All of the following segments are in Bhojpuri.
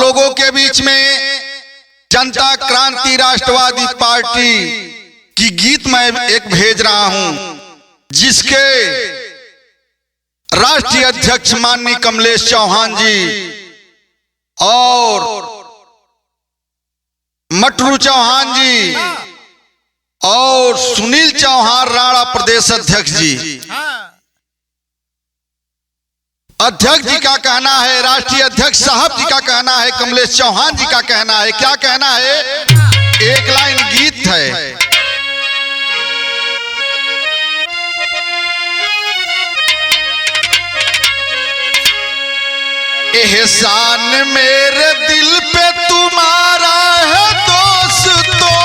लोगों के बीच में जनता क्रांति राष्ट्रवादी पार्टी की गीत मैं एक भेज रहा हूं, जिसके राष्ट्रीय अध्यक्ष माननीय कमलेश चौहान जी और मटरू चौहान जी और सुनील चौहान राणा प्रदेश अध्यक्ष जी, अध्यक्ष जी का कहना है, राष्ट्रीय अध्यक्ष साहब जी का कहना है, कमलेश चौहान जी का कहना है, क्या कहना है, एक लाइन गीत है। एहसान मेरे दिल पे तुम्हारा है दोस्तों,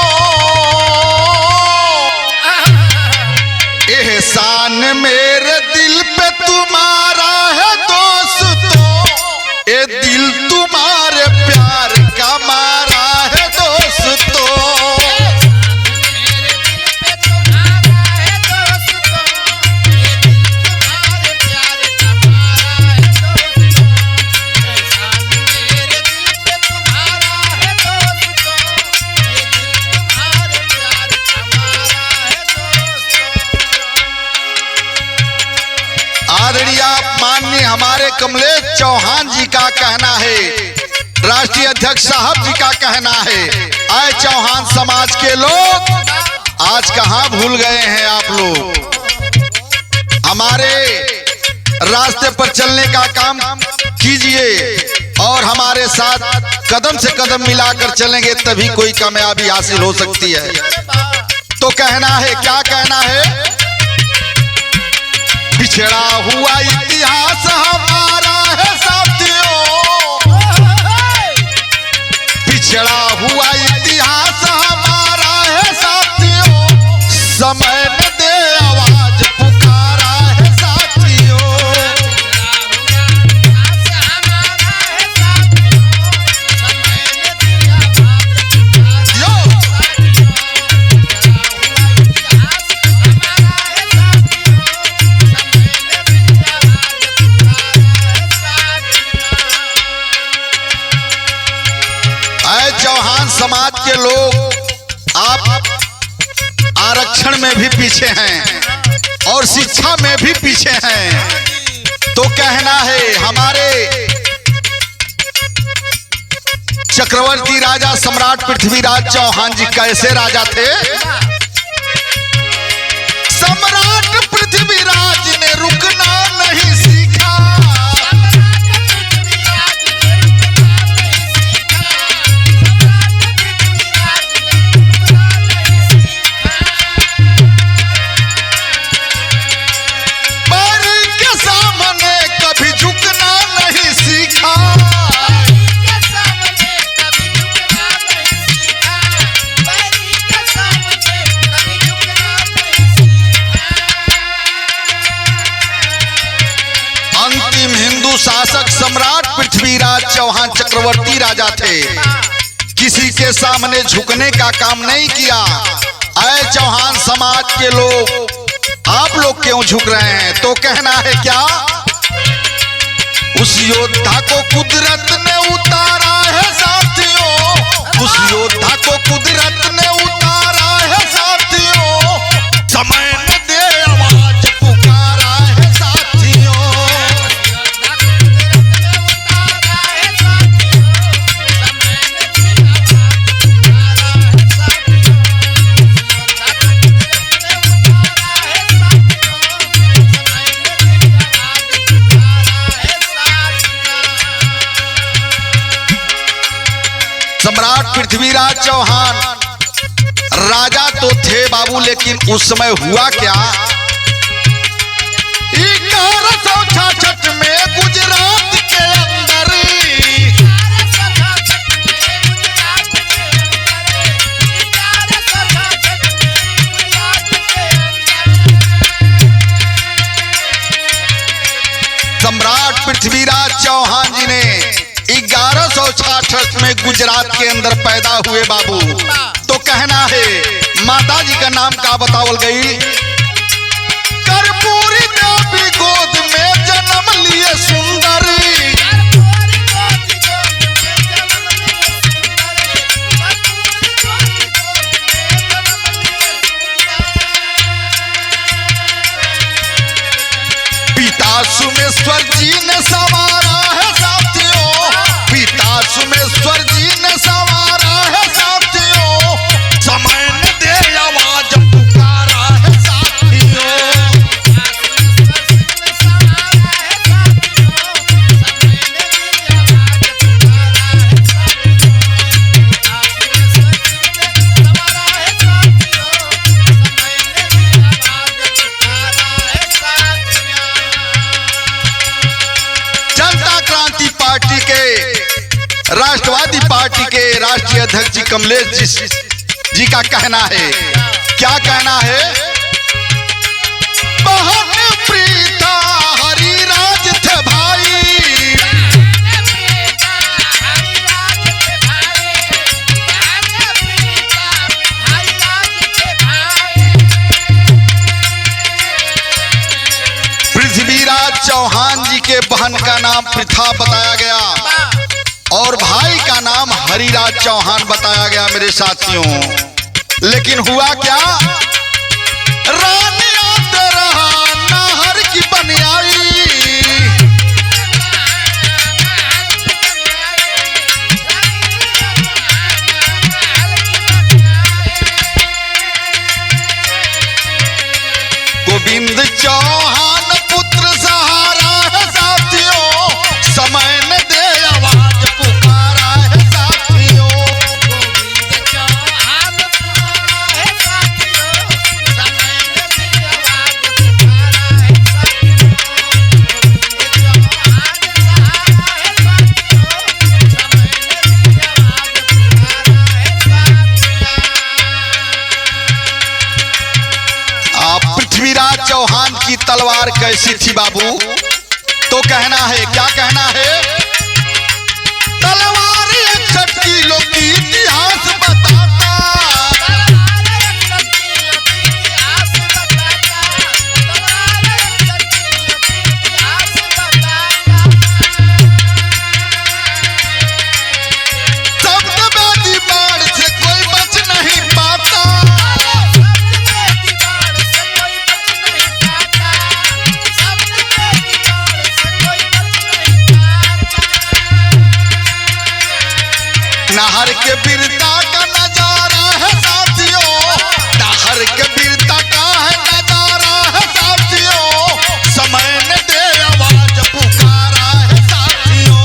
एहसान मेरे दिल पे तुम्हारा है दोस्तों, ये दिल तुम्हारे प्यार का मारा है दोस्तों। माननीय हमारे कमलेश चौहान जी का कहना है, राष्ट्रीय अध्यक्ष साहब जी का कहना है, आए चौहान समाज के लोग आज कहां भूल गए हैं आप लोग। हमारे रास्ते पर चलने का काम कीजिए और हमारे साथ कदम से कदम मिलाकर चलेंगे, तभी कोई कामयाबी हासिल हो सकती है। तो कहना है, क्या कहना है, पिछड़ा हुआ इतिहास हमारा है साथियों, पिछड़ा हुआ इतिहास हमारा है साथियों, समय न दे आवाज पुकारा है साथियों। चौहान समाज के लोग आप आरक्षण में भी पीछे हैं और शिक्षा में भी पीछे हैं। तो कहना है, हमारे चक्रवर्ती राजा सम्राट पृथ्वीराज चौहान जी कैसे राजा थे? सम्राट पृथ्वीराज ने रुकना नहीं सीखा, शासक सम्राट पृथ्वीराज चौहान चक्रवर्ती राजा थे, किसी के सामने झुकने का काम नहीं किया। ऐ चौहान समाज के लोग आप लोग क्यों झुक रहे हैं? तो कहना है क्या, उस योद्धा को कुदरत ने उतारा है साथियों, उस योद्धा को कुदरत ने उतारा है साथियों, समय न दे आवाज पुकारा है साथियों। सम्राट पृथ्वीराज चौहान राजा तो थे बाबू, लेकिन उस समय हुआ क्या, 1166 में गुजरात के अंदर सम्राट पृथ्वीराज चौहान जी ने 1166 में गुजरात के अंदर पैदा हुए बाबू। तो कहना है, माता जी का नाम का बतावल गई, कर्पूरी देवी गोद में जन्म लिए सुंदरी, सोमेश्वर जी ने संवारा है साथियों, पिता सोमेश्वर जी ने संवारा है साथियों, समय ने दे आवाज पुकारा है साथियों। पार्टी के राष्ट्रवादी पार्टी के राष्ट्रीय अध्यक्ष जी कमलेश जी का कहना है, क्या कहना है? बहन प्रीता हरिराज थे भाई, पृथ्वीराज चौहान जी के बहन का नाम पृथा बताया गया और भाई का नाम हरिराज चौहान बताया गया मेरे साथियों। लेकिन हुआ क्या? रानी आते रहा नाहर की बनियाई, गोविंद चौहान पुत्र सहारा है साथियों, समय ने दे आवाज पुकारा है साथियों। गोविंद चौहान सहारा है साथियों, समय ने दे आवाज पुकारा है साथियों। गोविंद चौहान सहारा है साथियों, समय ने दे आवाज पुकारा है साथियों। पृथ्वीराज चौहान की तलवार कैसी थी बाबू? तो कहना है, क्या कहना है? तलवार 61 किलो की इतिहास बताता, शब्द बेदी बाढ़ से कोई बच नहीं पाता, नाहर के वीरता का नजारा है साथियों, नाहर के वीरता का है नजारा है साथियों, समय ने दे आवाज पुकारा है साथियों।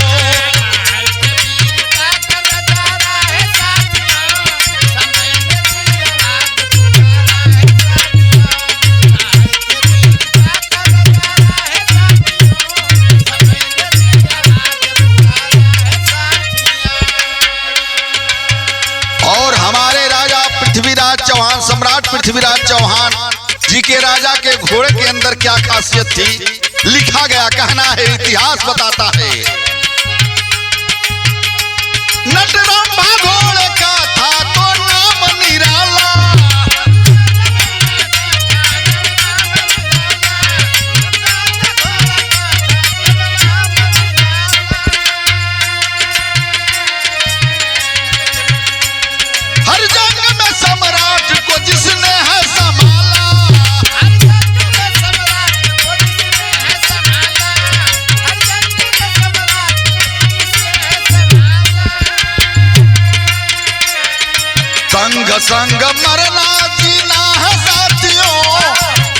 पृथ्वीराज चौहान, सम्राट पृथ्वीराज चौहान जी के राजा के घोड़े के अंदर क्या खासियत थी? लिखा गया, कहना है, इतिहास बताता है। नटरंभा घोड़े का था तो नाम निराला, हर जंग में सम्राट को जिसने है संभाला, हर जंग में सम्राट को जिसने है संभाला, हर जंग में सम्राट को जिसने है संभाला। संग संग मरना जीना है साथियों,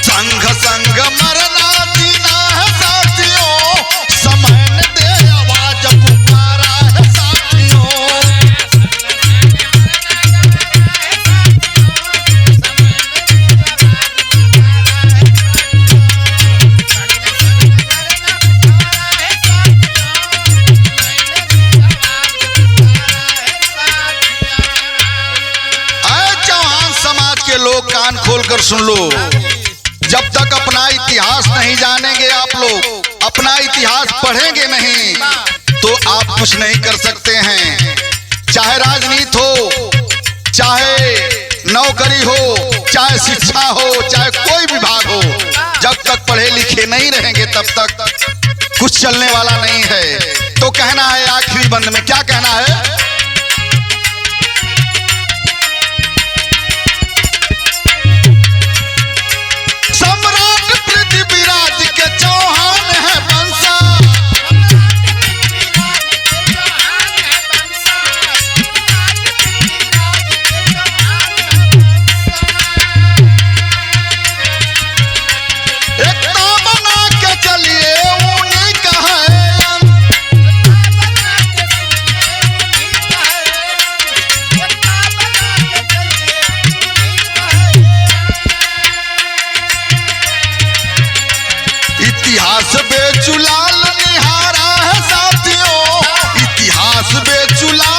संग संग मरना जीना है साथियों, समय ने दे आवाज पुकारा है साथियों। लोग कान खोलकर सुन लो, जब तक अपना इतिहास नहीं जानेंगे, आप लोग अपना इतिहास पढ़ेंगे नहीं तो आप कुछ नहीं कर सकते हैं। चाहे राजनीति हो, चाहे नौकरी हो, चाहे शिक्षा हो, चाहे कोई विभाग हो, जब तक पढ़े लिखे नहीं रहेंगे तब तक कुछ चलने वाला नहीं है। तो कहना है आखिरी बंद में, क्या कहना है? सम्राट पृथ्वीराज के चौहान है वंश, चुला